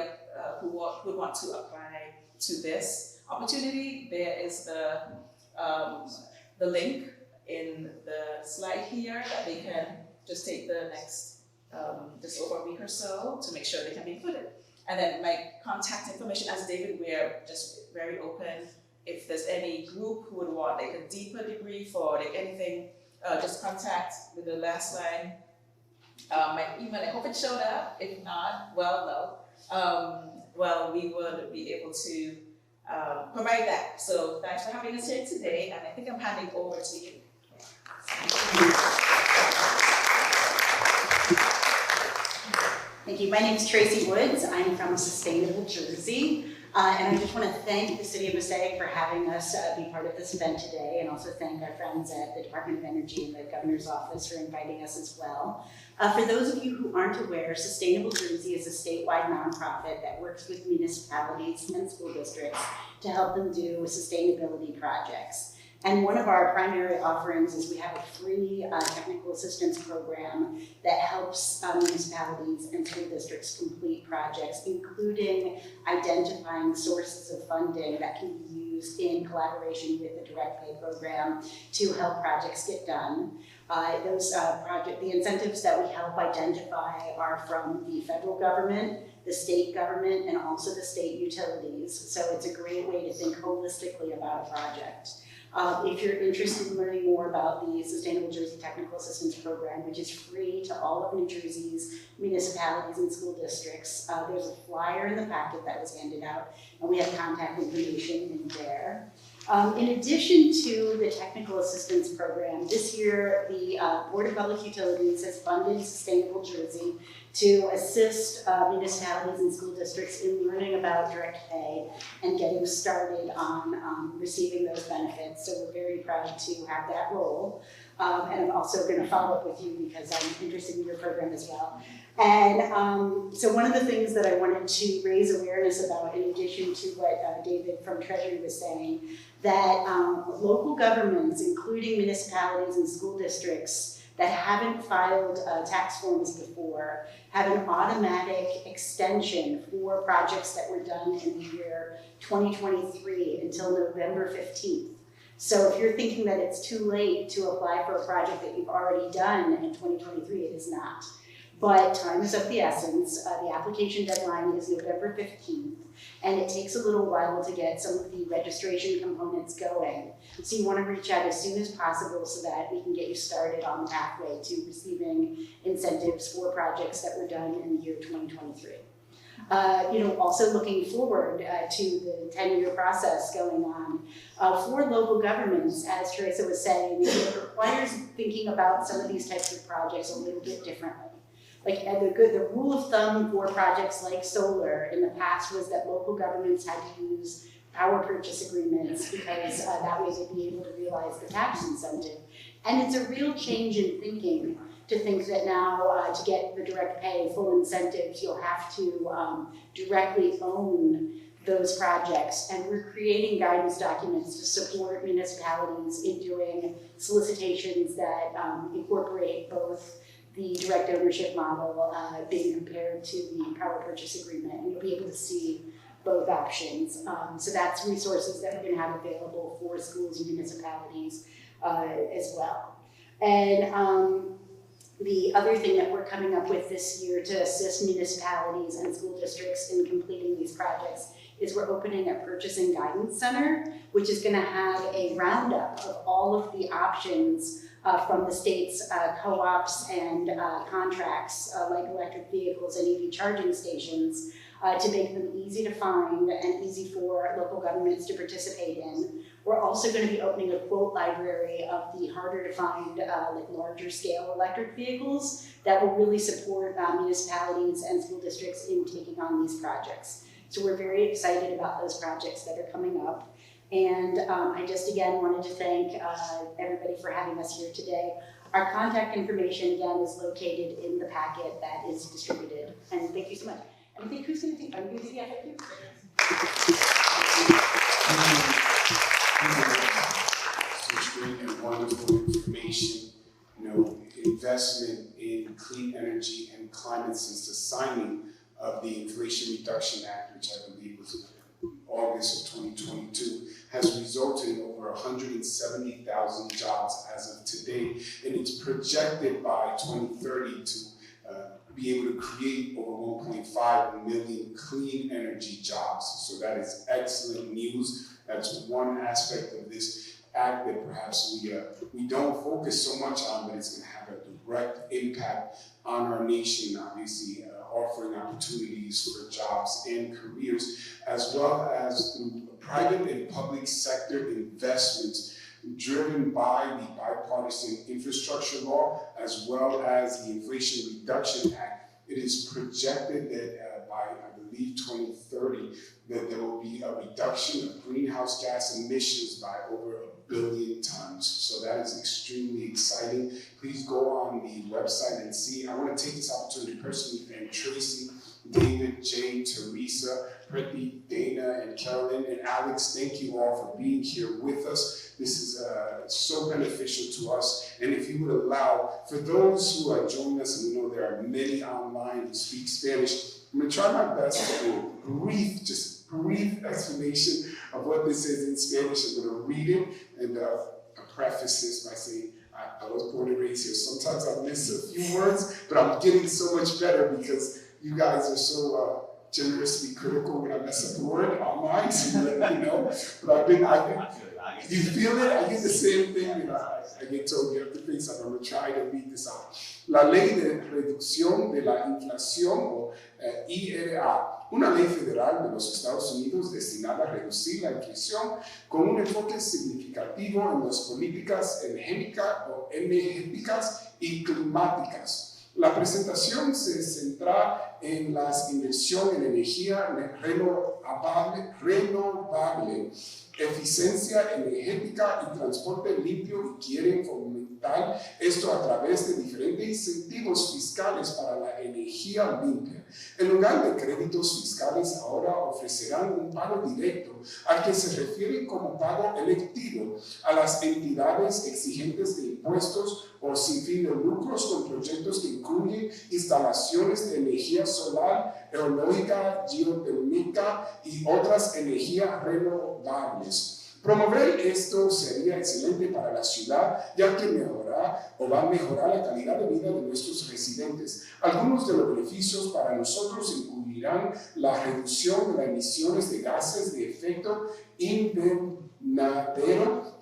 who would want to apply to this opportunity, there is the link in the slide here that they can just take the next just over a week or so to make sure they can be included. And then my contact information, as David, we're just very open. If there's any group who would want like a deeper degree for like anything, just contact with the last line. My email, I hope it showed up. If not, well, no. We would be able to provide that. So thanks for having us here today, and I think I'm handing over to you. Thank you. My name is Tracy Woods. I'm from Sustainable Jersey. And I just want to thank the City of Passaic for having us be part of this event today, and also thank our friends at the Department of Energy and the Governor's Office for inviting us as well. For those of you who aren't aware, Sustainable Jersey is a statewide nonprofit that works with municipalities and school districts to help them do sustainability projects. And one of our primary offerings is we have a free technical assistance program that helps municipalities and school districts complete projects, including identifying sources of funding that can be used in collaboration with the direct pay program to help projects get done. The incentives that we help identify are from the federal government, the state government, and also the state utilities. So it's a great way to think holistically about a project. If you're interested in learning more about the Sustainable Jersey Technical Assistance Program, which is free to all of New Jersey's municipalities and school districts, there's a flyer in the packet that was handed out, and we have contact information in there. In addition to the Technical Assistance Program, this year the Board of Public Utilities has funded Sustainable Jersey to assist municipalities and school districts in learning about direct pay and getting started on receiving those benefits. So we're very proud to have that role. And I'm also going to follow up with you because I'm interested in your program as well. And so one of the things that I wanted to raise awareness about, in addition to what David from Treasury was saying, that local governments, including municipalities and school districts that haven't filed tax forms before have an automatic extension for projects that were done in the year 2023 until November 15th. So if you're thinking that it's too late to apply for a project that you've already done in 2023, it is not. But time is of the essence. The application deadline is November 15th, and it takes a little while to get some of the registration components going. So you want to reach out as soon as possible so that we can get you started on the pathway to receiving incentives for projects that were done in the year 2023. Also looking forward to the 10-year process going on. For local governments, as Teresa was saying, it requires thinking about some of these types of projects a little bit differently. Like the rule of thumb for projects like solar in the past was that local governments had to use power purchase agreements because that way they'd be able to realize the tax incentive. And it's a real change in thinking to think that now to get the direct pay full incentives, you'll have to directly own those projects. And we're creating guidance documents to support municipalities in doing solicitations that incorporate both the direct ownership model being compared to the power purchase agreement, and you'll be able to see both options. So that's resources that we're going to have available for schools and municipalities as well. And the other thing that we're coming up with this year to assist municipalities and school districts in completing these projects is we're opening a purchasing guidance center, which is going to have a roundup of all of the options from the state's co-ops and contracts like electric vehicles and EV charging stations to make them easy to find and easy for local governments to participate in. We're also going to be opening a quote library of the harder to find, like larger scale electric vehicles that will really support municipalities and school districts in taking on these projects. So we're very excited about those projects that are coming up. And I just again wanted to thank everybody for having us here today. Our contact information again is located in the packet that is distributed. And thank you so much. And I think who's going to do? I'm going to do the FAQ. Such great and wonderful information. Investment in clean energy and climate since the signing of the Inflation Reduction Act, which I believe was August of 2022, has resulted in over 170,000 jobs as of today, and it's projected by 2030 to be able to create over 1.5 million clean energy jobs. So that is excellent news. That's one aspect of this act that perhaps we don't focus so much on, but it's going to have a direct impact on our nation, obviously offering opportunities for jobs and careers, as well as through private and public sector investments driven by the bipartisan infrastructure law, as well as the Inflation Reduction Act. It is projected that by, I believe, 2030, that there will be a reduction of greenhouse gas emissions by over 1 billion tons. So that is extremely exciting. Please go on the website and see. I want to take this opportunity to personally thank Tracy, David, Jay, Teresa, Brittany, Dana, and Carolyn, and Alex. Thank you all for being here with us. This is so beneficial to us. And if you would allow, for those who are joining us, and we know there are many online who speak Spanish, I'm going to try my best to do a brief explanation of what this is in Spanish. I'm going to read it and preface this by saying, I was born and raised here. Sometimes I miss a few words, but I'm getting so much better because you guys are so generously critical when I mess up a word online, so you let me know. But you feel it? I get the same thing. I get told you have to fix it. I'm going to try to beat this out. La Ley de Reducción de la Inflación, o IRA, una ley federal de los Estados Unidos destinada a reducir la inflación con un enfoque significativo en las políticas energéticas y climáticas. La presentación se centra en la inversión en energía renovable, eficiencia energética y transporte limpio, y quieren fundamental, esto a través de diferentes incentivos fiscales para la energía limpia. En lugar de créditos fiscales, ahora ofrecerán un pago directo al que se refiere como pago electivo a las entidades exigentes de impuestos o sin fin de lucros con proyectos que incluyen instalaciones de energía solar, eológica, geotérmica y otras energías renovables. Promover esto sería excelente para la ciudad, ya que mejorará o va a mejorar la calidad de vida de nuestros residentes. Algunos de los beneficios para nosotros incluirán la reducción de las emisiones de gases de efecto invernadero,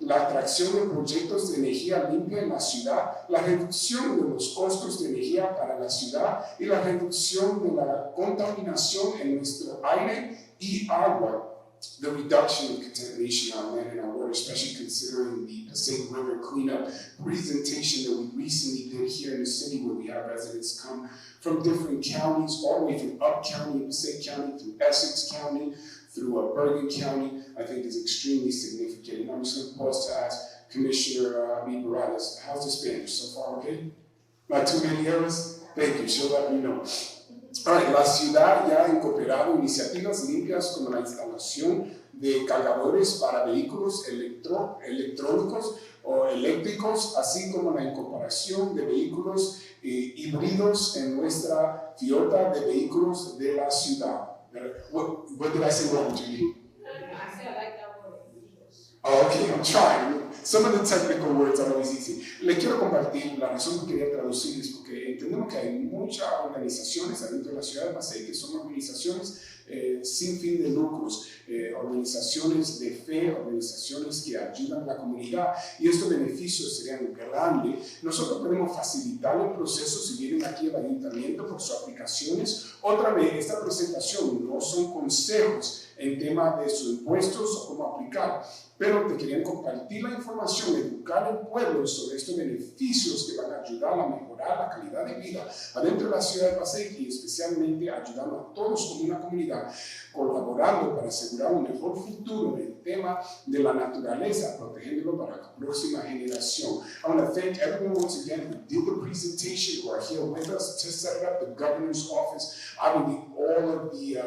la atracción de proyectos de energía limpia en la ciudad, la reducción de los costos de energía para la ciudad y la reducción de la contaminación en nuestro aire y agua. The reduction of contamination on land and our water, especially considering the Passaic River cleanup presentation that we recently did here in the city, where we have residents come from different counties, all the way from Up County, Passaic County, through Essex County, through Bergen County, I think is extremely significant. And I'm just going to pause to ask Commissioner Morales, how's the Spanish so far, okay? Not too many errors? Thank you, she'll let me know. Right, la ciudad ya ha incorporado iniciativas limpias como la instalación de cargadores para vehículos electrónicos o eléctricos, así como la incorporación de vehículos híbridos en nuestra flota de vehículos de la ciudad. What did I say wrong, Judy? I said I like that word, híbridos. Oh, okay, I'm trying. Some of the technical words are always easy. Le quiero compartir la razón que quería traducir es porque entendemos que hay muchas organizaciones adentro de la ciudad de Passaic que son organizaciones sin fin de lucros, organizaciones de fe, organizaciones que ayudan a la comunidad y estos beneficios serían grandes. Nosotros podemos facilitar el proceso si vienen aquí al ayuntamiento por sus aplicaciones. Otra vez, esta presentación no son consejos en tema de sus impuestos o cómo aplicar, pero te querían compartir la información, educar al pueblo sobre estos beneficios que van a ayudar a mejorar la calidad de vida adentro de la ciudad de Passaic y especialmente ayudando a todos como una comunidad, colaborando para asegurar un mejor futuro en el tema de la naturaleza, protegiéndolo para la próxima generación. I want to thank everyone once again who did the presentation, who are here with us to set up the governor's office. I believe all of the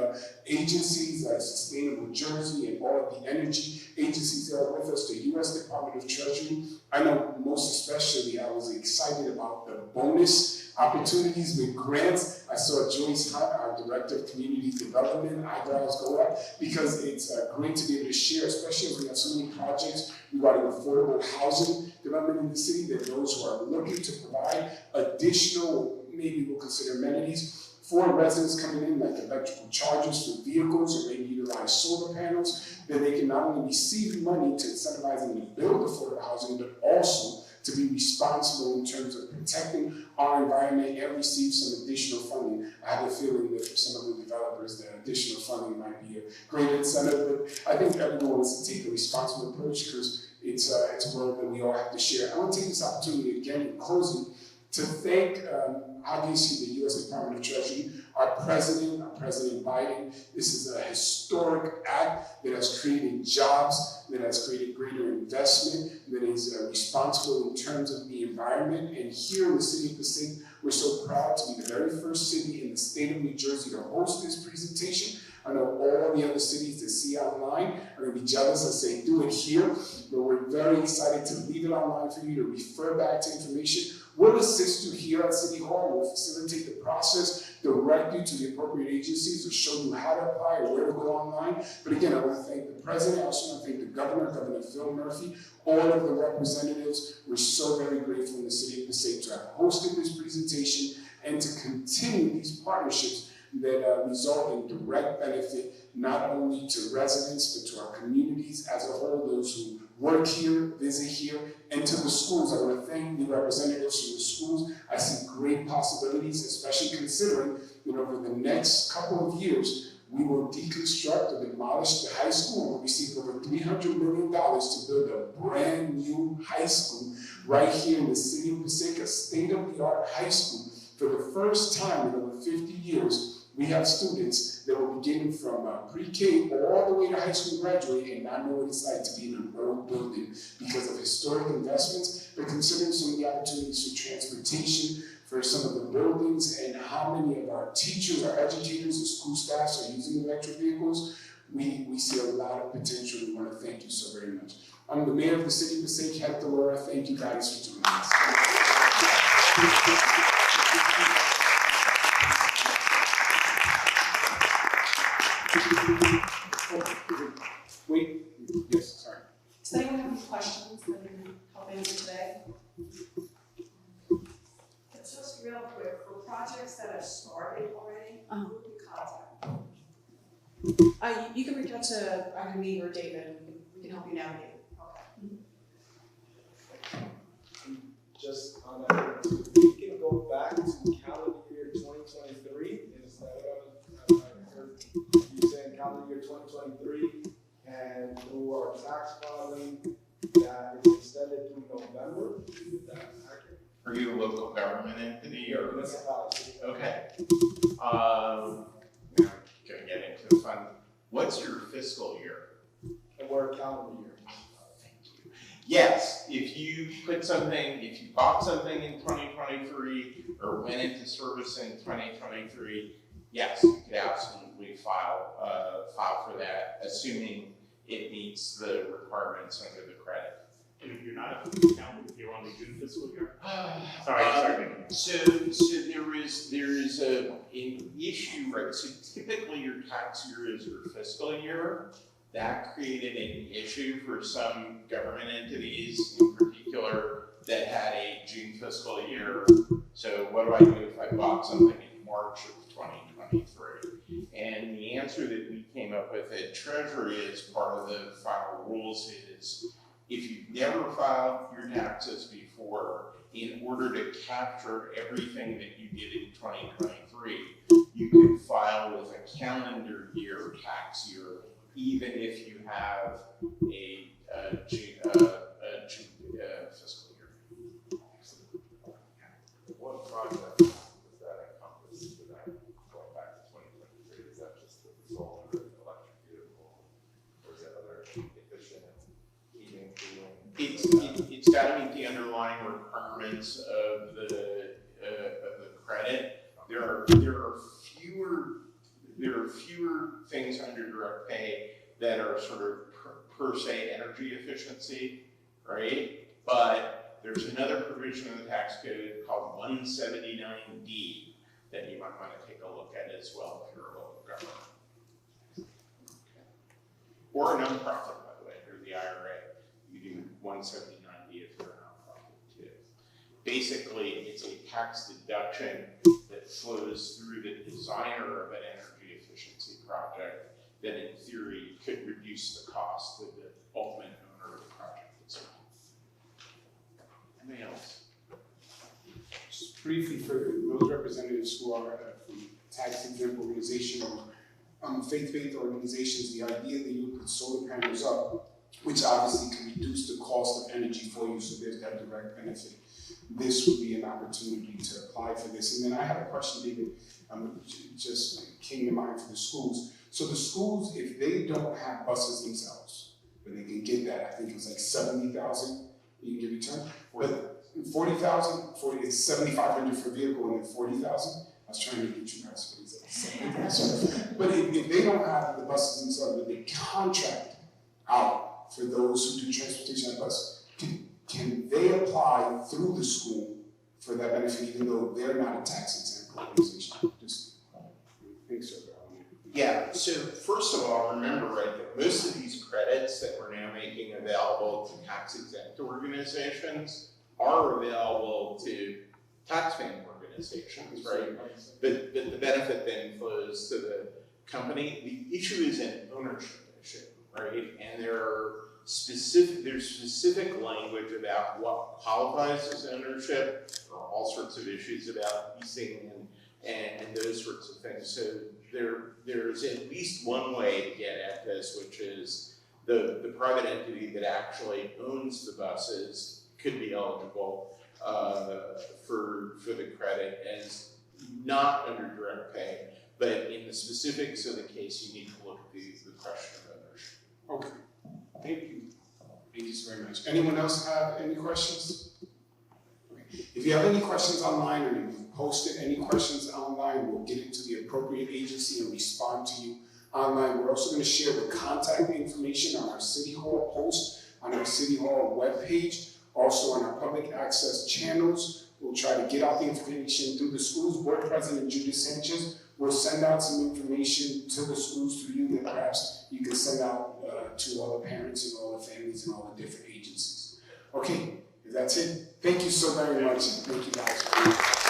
agencies, Sustainable Jersey and all of the energy agencies that are with us, the U.S. Department of Treasury. I know most especially I was excited about the bonus opportunities with grants. I saw Joyce Hunt, our Director of Community Development, eyebrows go up because it's great to be able to share, especially as we have so many projects regarding affordable housing development in the city, that those who are looking to provide additional, maybe we'll consider amenities, for residents coming in, like electrical chargers for vehicles or maybe utilize solar panels, that they can not only receive money to incentivize them to build affordable housing, but also to be responsible in terms of protecting our environment and receive some additional funding. I have a feeling that for some of the developers, that additional funding might be a great incentive, but I think everyone wants to take a responsible approach because it's a world that we all have to share. I want to take this opportunity again in closing to thank obviously the U.S. Department of Treasury, our President Biden. This is a historic act that has created jobs, that has created greater investment, that is responsible in terms of the environment. And here in the city of Passaic, we're so proud to be the very first city in the state of New Jersey to host this presentation. I know all the other cities that see online are going to be jealous and say, do it here. But we're very excited to leave it online for you to refer back to information. We'll assist you here at City Hall. We'll facilitate the process, direct you to the appropriate agencies, or show you how to apply or where to go online. But again, I want to thank the President. I also want to thank the Governor, Governor Phil Murphy, all of the representatives. We're so very grateful in the City of Passaic to have hosted this presentation and to continue these partnerships that result in direct benefit not only to residents but to our communities as a whole, those who work here, visit here, and to the schools. I want to thank the representatives from the schools. I see great possibilities, especially considering, over the next couple of years, we will deconstruct or demolish the high school. We'll receive over $300 million to build a brand new high school right here in the city of Passaic, a state-of-the-art high school. For the first time in over 50 years, we have students that will be beginning from pre-K all the way to high school graduate and not know what it's like to be in an old building because of historic investments, but considering some of the opportunities for transportation, for some of the buildings, and how many of our teachers, our educators, and school staffs are using electric vehicles, we see a lot of potential. We want to thank you so very much. I'm the mayor of the City of Passaic, Hector Lora. Thank you guys for joining us. Wait, yes, sorry. Does anyone have any questions that we can help answer today? Just real quick, for projects that have started already, who would you contact? You can reach out to either me or David, and we can help you navigate. Just on that, we can go back to calendar year 2023. Is that what I heard you saying? Calendar year 2023, and through our tax filing that is extended through November. Is that accurate? Are you a local government entity or? Municipality. Okay. Now I'm gonna get into the fun. What's your fiscal year? And we're calendar year. Yes, if you bought something in 2023 or went into service in 2023, yes, you could absolutely file for that, assuming it meets the requirements under the credit. And if you're not accounting, if you're on the June fiscal year? Sorry. So there is an issue, right? So typically your tax year is your fiscal year. That created an issue for some government entities in particular that had a June fiscal year. So what do I do if I bought something in March of 2023? And the answer that we came up with at Treasury as part of the final rules is if you've never filed your taxes before, in order to capture everything that you did in 2023, you can file with a calendar year tax year, even if you have a June fiscal year. What project does that encompass? Is that going back to 2023? Is that just the solar electric vehicle, or is it other efficient heating, cooling? It's got to meet the underlying requirements of the credit. There are fewer things under direct pay that are sort of per se energy efficiency, right? But there's another provision in the tax code called 179D that you might want to take a look at as well if you're a local government. Or a nonprofit, by the way, through the IRA. You do 179D if you're a nonprofit too. Basically, it's a tax deduction that flows through the designer of an energy efficiency project that in theory could reduce the cost of the ultimate owner of the project as well. Anything else? Just briefly for those representatives who are from tax exempt organizations or faith-based organizations, the idea that you put solar panels up, which obviously can reduce the cost of energy for you, so there's that direct benefit. This would be an opportunity to apply for this. And then I have a question, David, just came to mind for the schools. So the schools, if they don't have buses themselves, but they can get that, I think it was like 70,000 you can get returned. But 40,000, it's 7,500 for a vehicle and then 40,000. I was trying to get you guys for these. But if they don't have the buses themselves, but they contract out for those who do transportation on bus, can they apply through the school for that benefit even though they're not a tax exempt organization? Just think so. Yeah, so first of all, remember, right, that most of these credits that we're now making available to tax exempt organizations are available to taxpaying organizations, right? But the benefit then flows to the company. The issue is an ownership issue, right? And there's specific language about what qualifies as ownership. There are all sorts of issues about leasing and those sorts of things. So there's at least one way to get at this, which is the private entity that actually owns the buses could be eligible for the credit as not under direct pay, But in the specifics of the case, you need to look at the question of ownership. Okay, thank you. Thank you so very much. Anyone else have any questions? Okay. If you have any questions online or you've posted any questions online, we'll get it to the appropriate agency and respond to you online. We're also going to share the contact information on our City Hall post, on our City Hall webpage, also on our public access channels. We'll try to get out the information through the schools. Board President Judith Sanchez will send out some information to the schools through you that perhaps you can send out to all the parents and all the families and all the different agencies. Okay, if that's it, thank you so very much. Thank you guys.